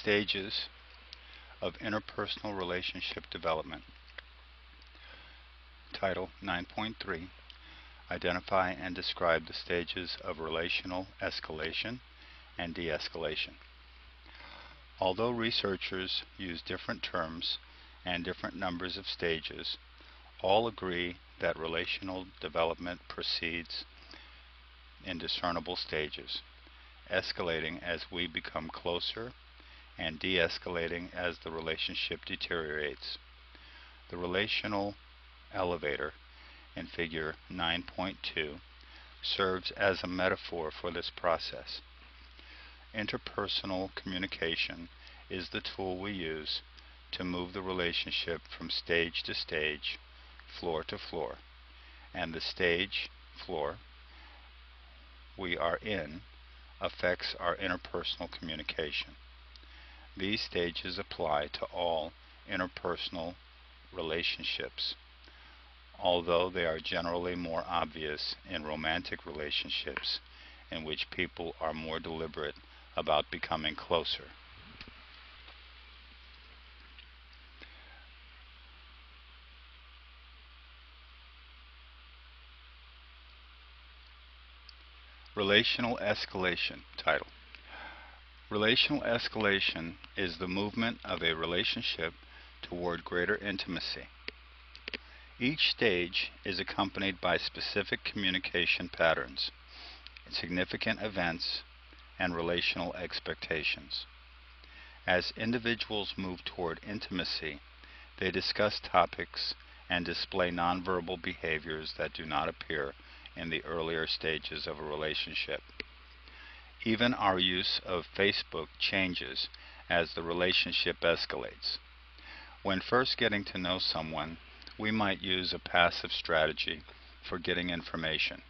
Stages of Interpersonal Relationship Development. Title 9.3. Identify and describe the stages of relational escalation and de-escalation. Although researchers use different terms and different numbers of stages, all agree that relational development proceeds in discernible stages, escalating as we become closer and de-escalating as the relationship deteriorates. The relational elevator in Figure 9.2 serves as a metaphor for this process. Interpersonal communication is the tool we use to move the relationship from stage to stage, floor to floor, and the stage, floor, we are in affects our interpersonal communication. These stages apply to all interpersonal relationships, although they are generally more obvious in romantic relationships in which people are more deliberate about becoming closer. Relational escalation. Title. Relational escalation is the movement of a relationship toward greater intimacy. Each stage is accompanied by specific communication patterns, significant events, and relational expectations. As individuals move toward intimacy, they discuss topics and display nonverbal behaviors that do not appear in the earlier stages of a relationship. Even our use of Facebook changes as the relationship escalates. When first getting to know someone, we might use a passive strategy for getting information.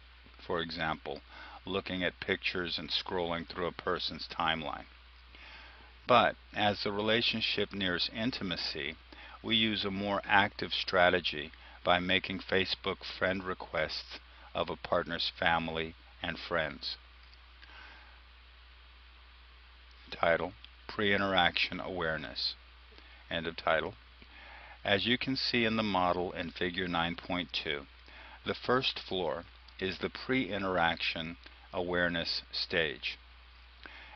For example, looking at pictures and scrolling through a person's timeline. But as the relationship nears intimacy, we use a more active strategy by making Facebook friend requests of a partner's family and friends. Title: Pre-interaction awareness. End of title. As you can see in the model in Figure 9.2, the first floor is the pre-interaction awareness stage.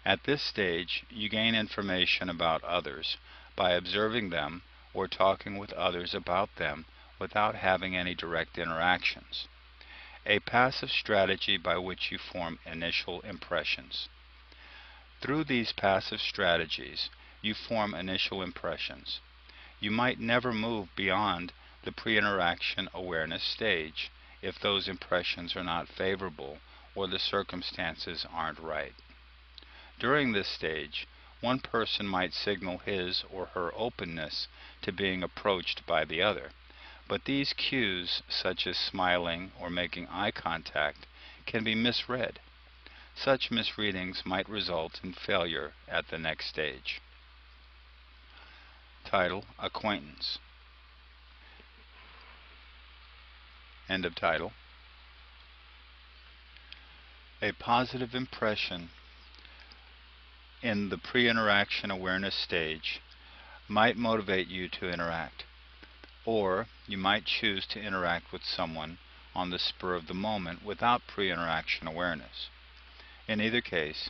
At this stage, you gain information about others by observing them or talking with others about them without having any direct interactions. A passive strategy by which you form initial impressions. Through these passive strategies, you form initial impressions. You might never move beyond the pre-interaction awareness stage if those impressions are not favorable or the circumstances aren't right. During this stage, one person might signal his or her openness to being approached by the other, but these cues, such as smiling or making eye contact, can be misread. Such misreadings might result in failure at the next stage. Title: Acquaintance. End of title. A positive impression in the pre-interaction awareness stage might motivate you to interact, or you might choose to interact with someone on the spur of the moment without pre-interaction awareness. In either case,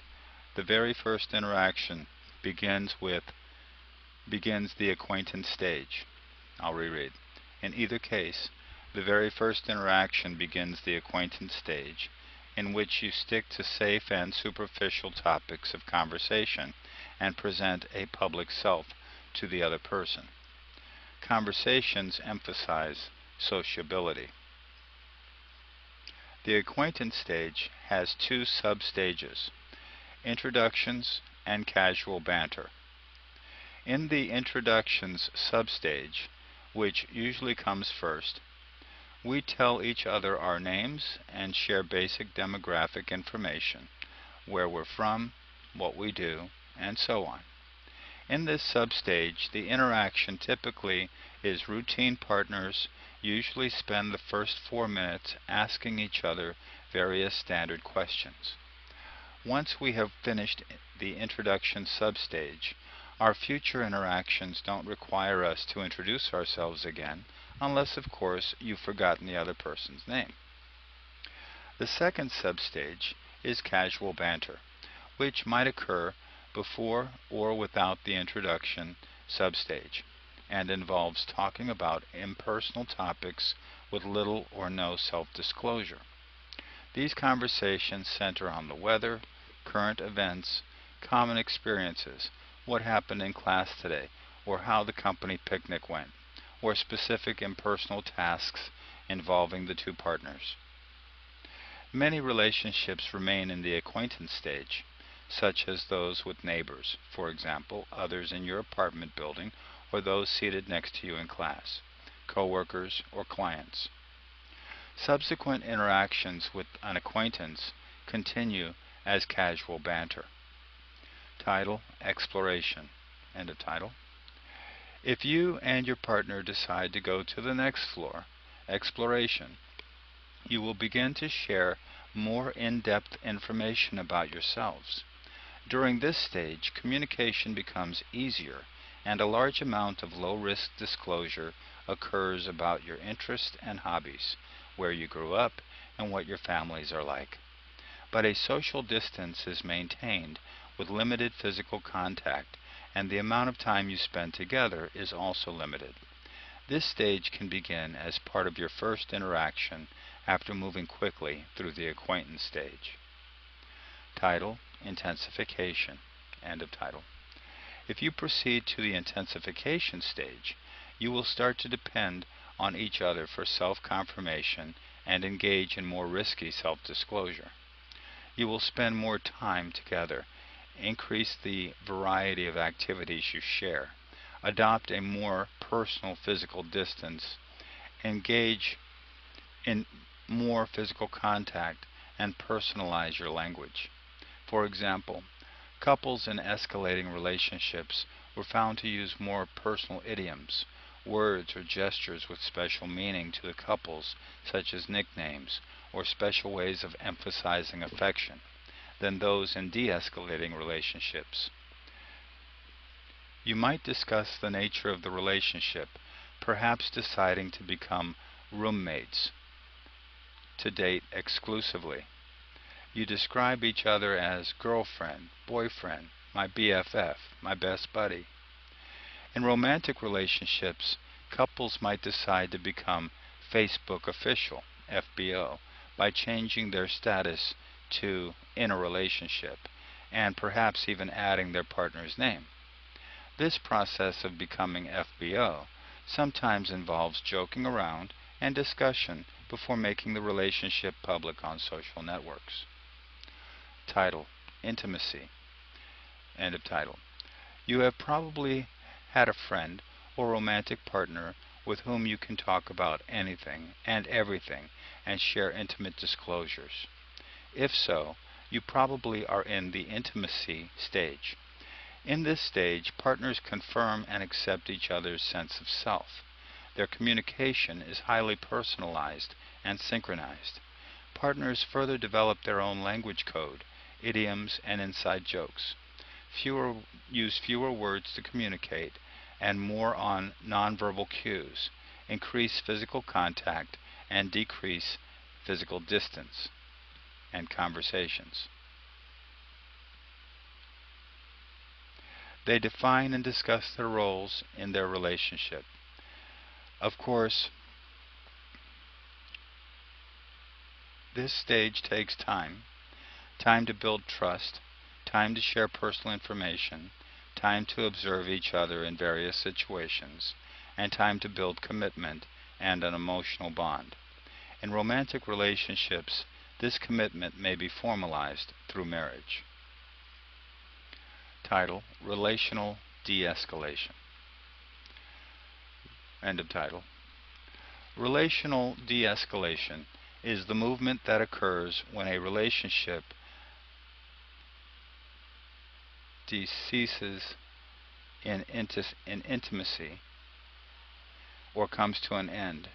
the very first interaction begins the acquaintance stage. I'll reread. In either case, the very first interaction begins the acquaintance stage, in which you stick to safe and superficial topics of conversation and present a public self to the other person. Conversations emphasize sociability. The acquaintance stage has two sub-stages: introductions and casual banter. In the introductions substage, which usually comes first, we tell each other our names and share basic demographic information, where we're from, what we do, and so on. In this substage, the interaction typically is routine. Partners usually spend the first 4 minutes asking each other various standard questions. Once we have finished the introduction substage, Our future interactions don't require us to introduce ourselves again, unless, of course, you've forgotten the other person's name. The second substage is casual banter, which might occur before or without the introduction substage, and involves talking about impersonal topics with little or no self-disclosure. These conversations center on the weather, current events, common experiences, what happened in class today, or how the company picnic went, or specific impersonal tasks involving the two partners. Many relationships remain in the acquaintance stage, such as those with neighbors, for example, others in your apartment building, or those seated next to you in class, coworkers, or clients. Subsequent interactions with an acquaintance continue as casual banter. Title: Exploration. End of title. If you and your partner decide to go to the next floor, exploration, you will begin to share more in-depth information about yourselves. During this stage, communication becomes easier, and a large amount of low-risk disclosure occurs about your interests and hobbies, where you grew up, and what your families are like. But a social distance is maintained with limited physical contact, and the amount of time you spend together is also limited. This stage can begin as part of your first interaction after moving quickly through the acquaintance stage. Title: Intensification. End of title. If you proceed to the intensification stage, you will start to depend on each other for self-confirmation and engage in more risky self-disclosure. You will spend more time together, increase the variety of activities you share, adopt a more personal physical distance, engage in more physical contact, and personalize your language. For example, couples in escalating relationships were found to use more personal idioms, words or gestures with special meaning to the couples, such as nicknames or special ways of emphasizing affection, than those in de-escalating relationships. You might discuss the nature of the relationship, perhaps deciding to become roommates, to date exclusively. You describe each other as girlfriend, boyfriend, my BFF, my best buddy. In romantic relationships, couples might decide to become Facebook official, FBO, by changing their status to in a relationship, and perhaps even adding their partner's name. This process of becoming FBO sometimes involves joking around and discussion before making the relationship public on social networks. Title: Intimacy. End of title. You have probably had a friend or romantic partner with whom you can talk about anything and everything and share intimate disclosures. If so, you probably are in the intimacy stage. In this stage, partners confirm and accept each other's sense of self. Their communication is highly personalized and synchronized. Partners further develop their own language code, idioms, and inside jokes. Use fewer words to communicate and more on nonverbal cues, increase physical contact, and decrease physical distance and conversations. They define and discuss their roles in their relationship. Of course, this stage takes time to build trust, time to share personal information, time to observe each other in various situations, and time to build commitment and an emotional bond. In romantic relationships, this commitment may be formalized through marriage. Title: Relational DeEscalation. End of title. Relational DeEscalation is the movement that occurs when a relationship ceases in intimacy or comes to an end.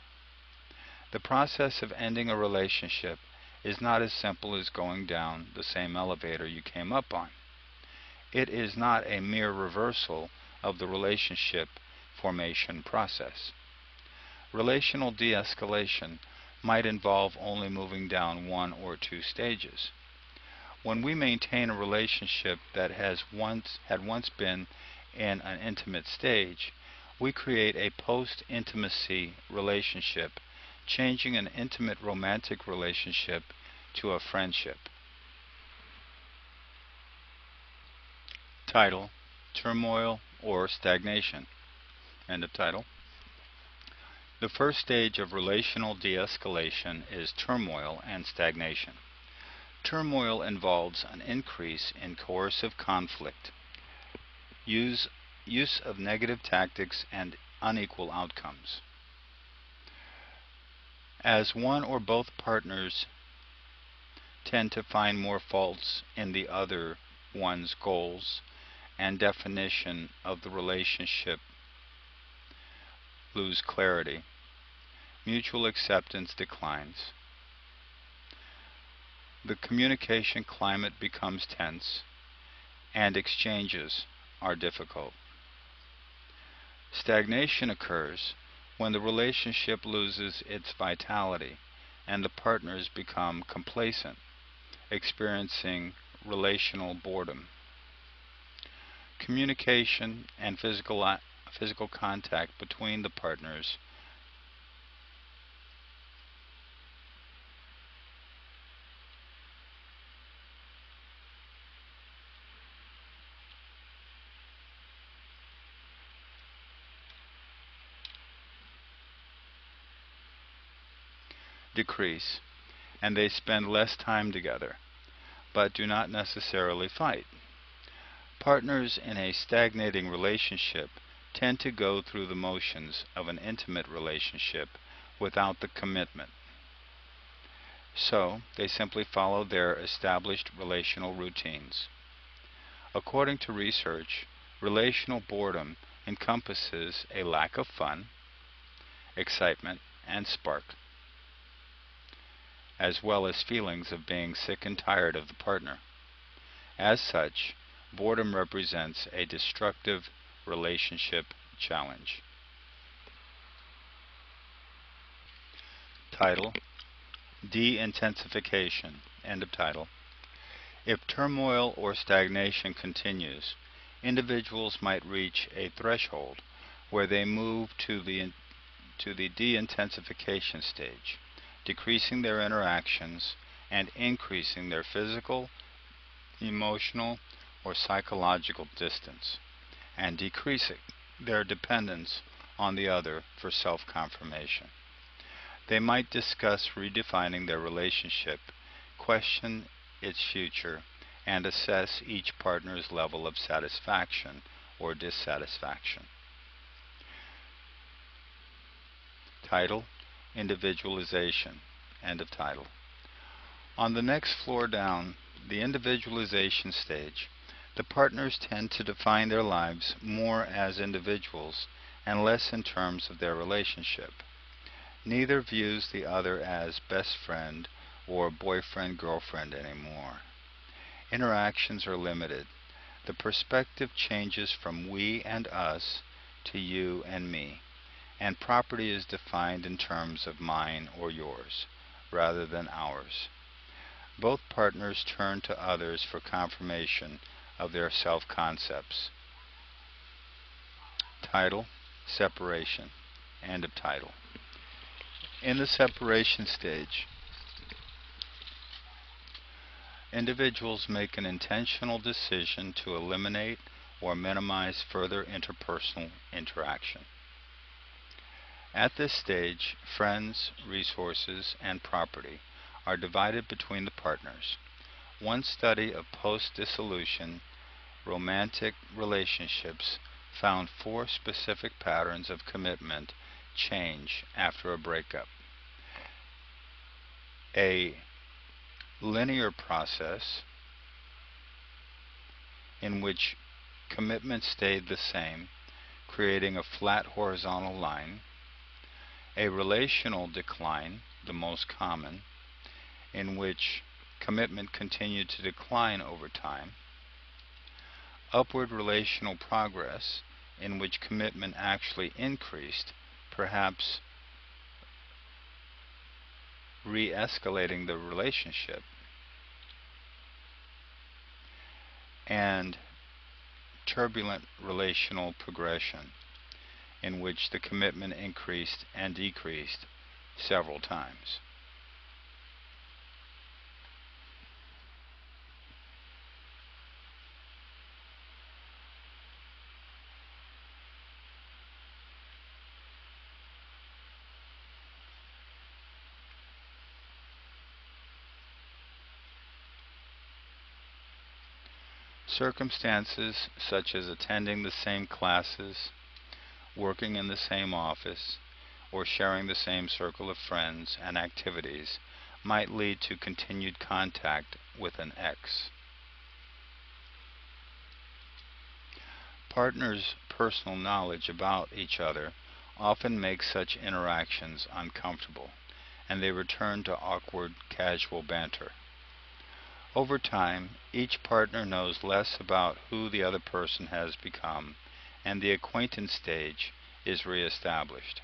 The process of ending a relationship is not as simple as going down the same elevator you came up on. It is not a mere reversal of the relationship formation process. Relational de-escalation might involve only moving down one or two stages. When we maintain a relationship that had once been in an intimate stage, we create a post-intimacy relationship, changing an intimate romantic relationship to a friendship. Title: Turmoil or Stagnation. End of title. The first stage of relational de-escalation is turmoil and stagnation. Turmoil involves an increase in coercive conflict, use of negative tactics, and unequal outcomes. As one or both partners tend to find more faults in the other one's goals and definition of the relationship lose clarity, mutual acceptance declines. The communication climate becomes tense, and exchanges are difficult. Stagnation occurs when the relationship loses its vitality and the partners become complacent, experiencing relational boredom. Communication and physical contact between the partners decrease, and they spend less time together, but do not necessarily fight. Partners in a stagnating relationship tend to go through the motions of an intimate relationship without the commitment. So, they simply follow their established relational routines. According to research, relational boredom encompasses a lack of fun, excitement, and spark, as well as feelings of being sick and tired of the partner. As such, boredom represents a destructive relationship challenge. Title: De-intensification. End of title. If turmoil or stagnation continues, individuals might reach a threshold where they move to the de-intensification stage, decreasing their interactions and increasing their physical, emotional, or psychological distance, and decreasing their dependence on the other for self-confirmation. They might discuss redefining their relationship, question its future, and assess each partner's level of satisfaction or dissatisfaction. Title: Individualization. End of title. On the next floor down, the individualization stage, the partners tend to define their lives more as individuals and less in terms of their relationship. Neither views the other as best friend or boyfriend-girlfriend anymore. Interactions are limited. The perspective changes from we and us to you and me, and property is defined in terms of mine or yours, rather than ours. Both partners turn to others for confirmation of their self-concepts. Title: Separation. End of title. In the separation stage, individuals make an intentional decision to eliminate or minimize further interpersonal interaction. At this stage, friends, resources, and property are divided between the partners. One study of post-dissolution romantic relationships found 4 specific patterns of commitment change after a breakup. A linear process in which commitment stayed the same, creating a flat horizontal line. A relational decline, the most common, in which commitment continued to decline over time. Upward relational progress, in which commitment actually increased, perhaps re-escalating the relationship, and turbulent relational progression, in which the commitment increased and decreased several times. Circumstances such as attending the same classes, working in the same office, or sharing the same circle of friends and activities might lead to continued contact with an ex. Partners' personal knowledge about each other often makes such interactions uncomfortable, and they return to awkward, casual banter. Over time, each partner knows less about who the other person has become, and the acquaintance stage is reestablished.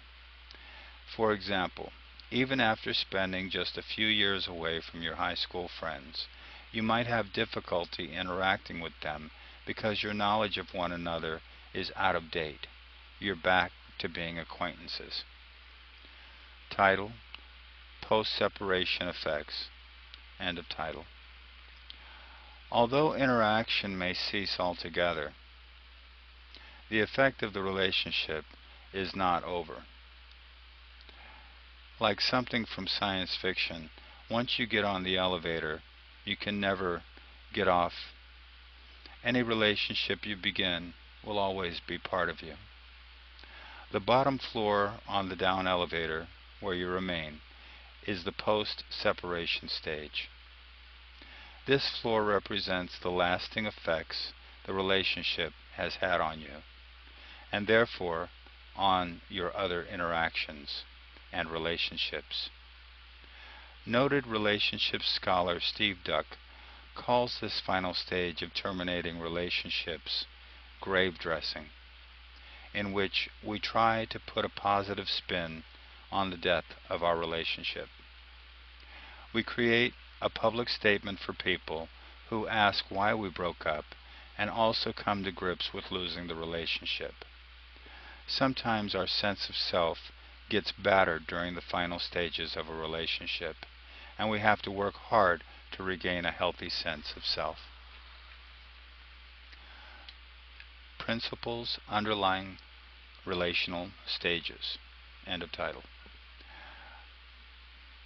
For example, even after spending just a few years away from your high school friends, you might have difficulty interacting with them because your knowledge of one another is out of date. You're back to being acquaintances. Title: Post-Separation Effects. End of title. Although interaction may cease altogether, the effect of the relationship is not over. Like something from science fiction, once you get on the elevator, you can never get off. Any relationship you begin will always be part of you. The bottom floor on the down elevator, where you remain, is the post-separation stage. This floor represents the lasting effects the relationship has had on you, and therefore on your other interactions and relationships. Noted relationship scholar Steve Duck calls this final stage of terminating relationships grave dressing, in which we try to put a positive spin on the death of our relationship. We create a public statement for people who ask why we broke up and also come to grips with losing the relationship. Sometimes our sense of self gets battered during the final stages of a relationship, and we have to work hard to regain a healthy sense of self. Principles underlying relational stages. End of title.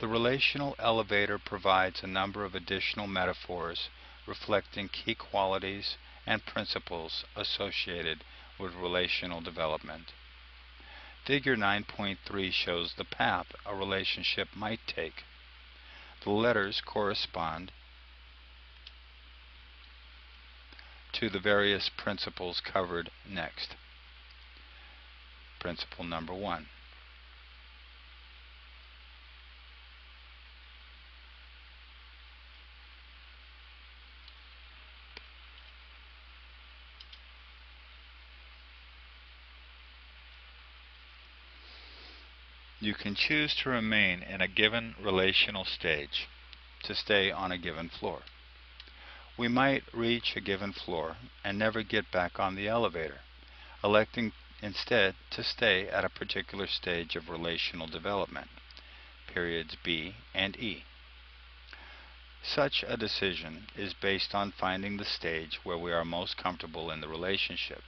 The relational elevator provides a number of additional metaphors reflecting key qualities and principles associated with relational development. Figure 9.3 shows the path a relationship might take. The letters correspond to the various principles covered next. Principle number 1. You can choose to remain in a given relational stage, to stay on a given floor. We might reach a given floor and never get back on the elevator, electing instead to stay at a particular stage of relational development, periods B and E. Such a decision is based on finding the stage where we are most comfortable in the relationship.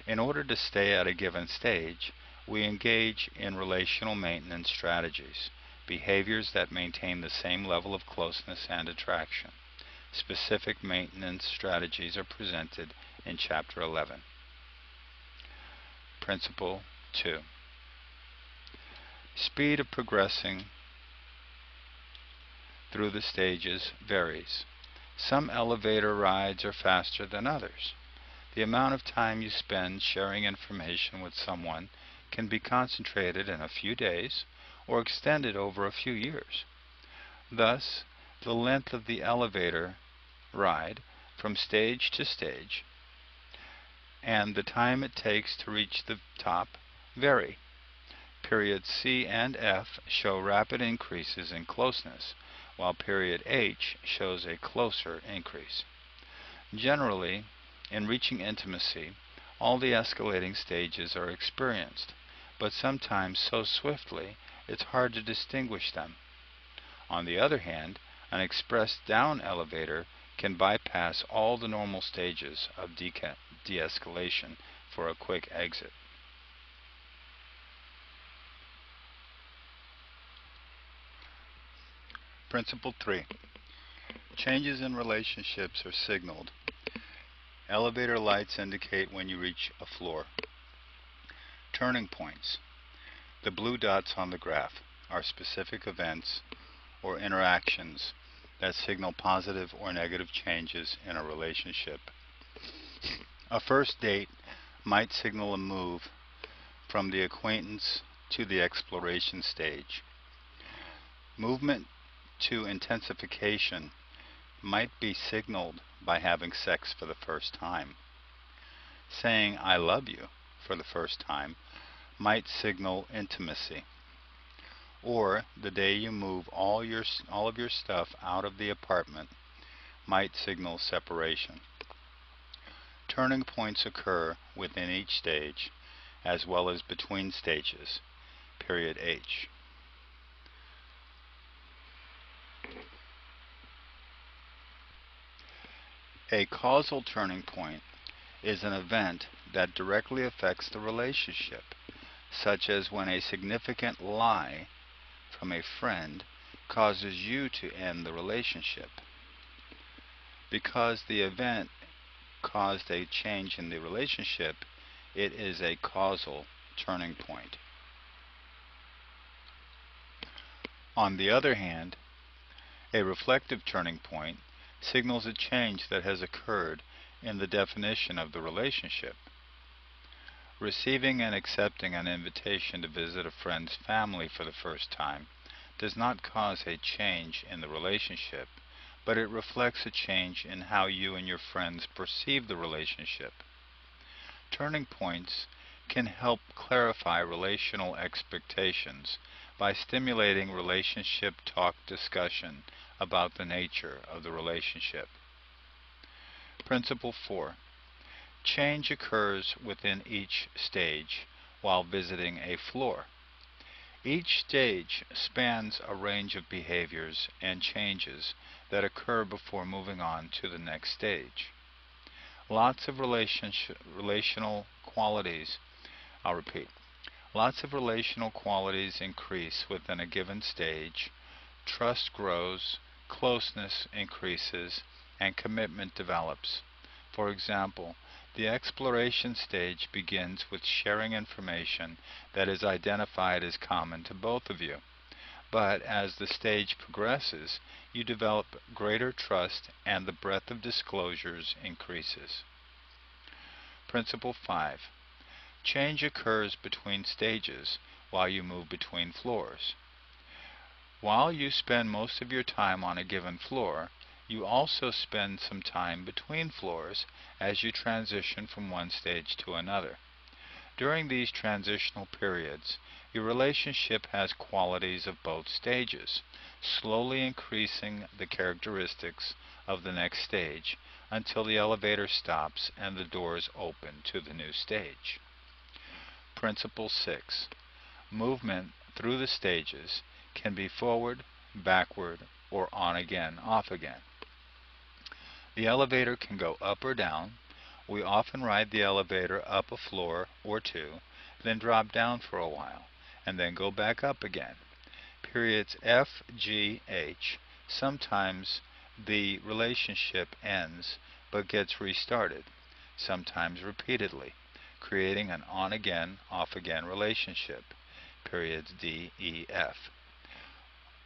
In order to stay at a given stage, we engage in relational maintenance strategies, behaviors that maintain the same level of closeness and attraction. Specific maintenance strategies are presented in Chapter 11. Principle 2. Speed of progressing through the stages varies. Some elevator rides are faster than others. The amount of time you spend sharing information with someone can be concentrated in a few days or extended over a few years. Thus, the length of the elevator ride from stage to stage and the time it takes to reach the top vary. Periods C and F show rapid increases in closeness, while period H shows a closer increase. Generally, in reaching intimacy, all the escalating stages are experienced, but sometimes so swiftly it's hard to distinguish them. On the other hand, an express down elevator can bypass all the normal stages of de-escalation for a quick exit. Principle 3. Changes in relationships are signaled. Elevator lights indicate when you reach a floor. Turning points. The blue dots on the graph are specific events or interactions that signal positive or negative changes in a relationship. A first date might signal a move from the acquaintance to the exploration stage. Movement to intensification might be signaled by having sex for the first time. Saying "I love you" for the first time might signal intimacy. Or the day you move all of your stuff out of the apartment might signal separation. Turning points occur within each stage, as well as between stages, period H. A causal turning point is an event that directly affects the relationship, such as when a significant lie from a friend causes you to end the relationship. Because the event caused a change in the relationship, it is a causal turning point. On the other hand, a reflective turning point signals a change that has occurred in the definition of the relationship. Receiving and accepting an invitation to visit a friend's family for the first time does not cause a change in the relationship, but it reflects a change in how you and your friends perceive the relationship. Turning points can help clarify relational expectations by stimulating relationship talk discussion about the nature of the relationship. Principle 4. Change occurs within each stage while visiting a floor. Each stage spans a range of behaviors and changes that occur before moving on to the next stage. Lots of relational qualities, I'll repeat, lots of relational qualities increase within a given stage. Trust grows, closeness increases, and commitment develops. For example, the exploration stage begins with sharing information that is identified as common to both of you. But as the stage progresses, you develop greater trust and the breadth of disclosures increases. Principle 5. Change occurs between stages while you move between floors. While you spend most of your time on a given floor, you also spend some time between floors as you transition from one stage to another. During these transitional periods, your relationship has qualities of both stages, slowly increasing the characteristics of the next stage until the elevator stops and the doors open to the new stage. Principle 6. Movement through the stages can be forward, backward, or on again, off again. The elevator can go up or down. We often ride the elevator up a floor or two, then drop down for a while, and then go back up again. Periods F, G, H. Sometimes the relationship ends but gets restarted, sometimes repeatedly, creating an on-again, off-again relationship. Periods D, E, F.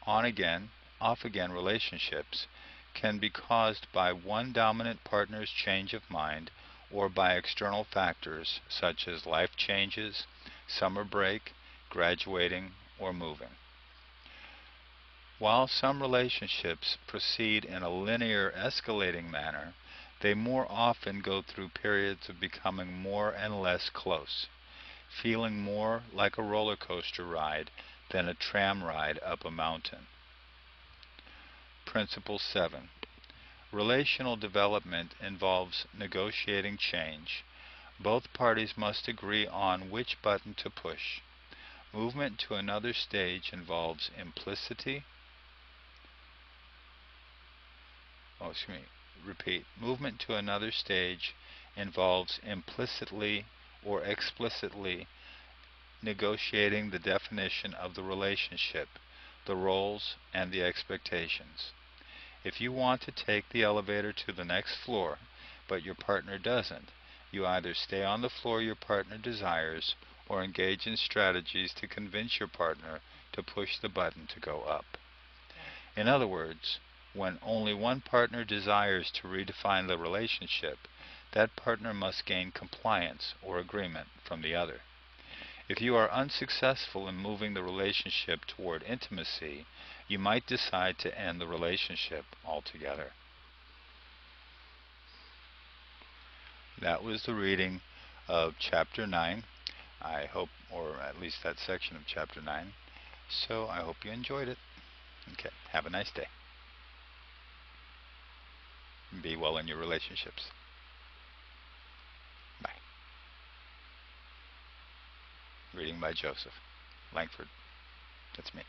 On-again, off-again relationships can be caused by one dominant partner's change of mind or by external factors such as life changes, summer break, graduating, or moving. While some relationships proceed in a linear escalating manner, they more often go through periods of becoming more and less close, feeling more like a roller coaster ride than a tram ride up a mountain. Principle 7. Relational development involves negotiating change. Both parties must agree on which button to push. Movement to another stage involves implicity. Repeat. Movement to another stage involves implicitly or explicitly negotiating the definition of the relationship, the roles, and the expectations. If you want to take the elevator to the next floor, but your partner doesn't, you either stay on the floor your partner desires or engage in strategies to convince your partner to push the button to go up. In other words, when only one partner desires to redefine the relationship, that partner must gain compliance or agreement from the other. If you are unsuccessful in moving the relationship toward intimacy, you might decide to end the relationship altogether. That was the reading of Chapter 9. I hope, or at least that section of Chapter 9. So I hope you enjoyed it. Okay, have a nice day. Be well in your relationships. Bye. Reading by Joseph Langford. That's me.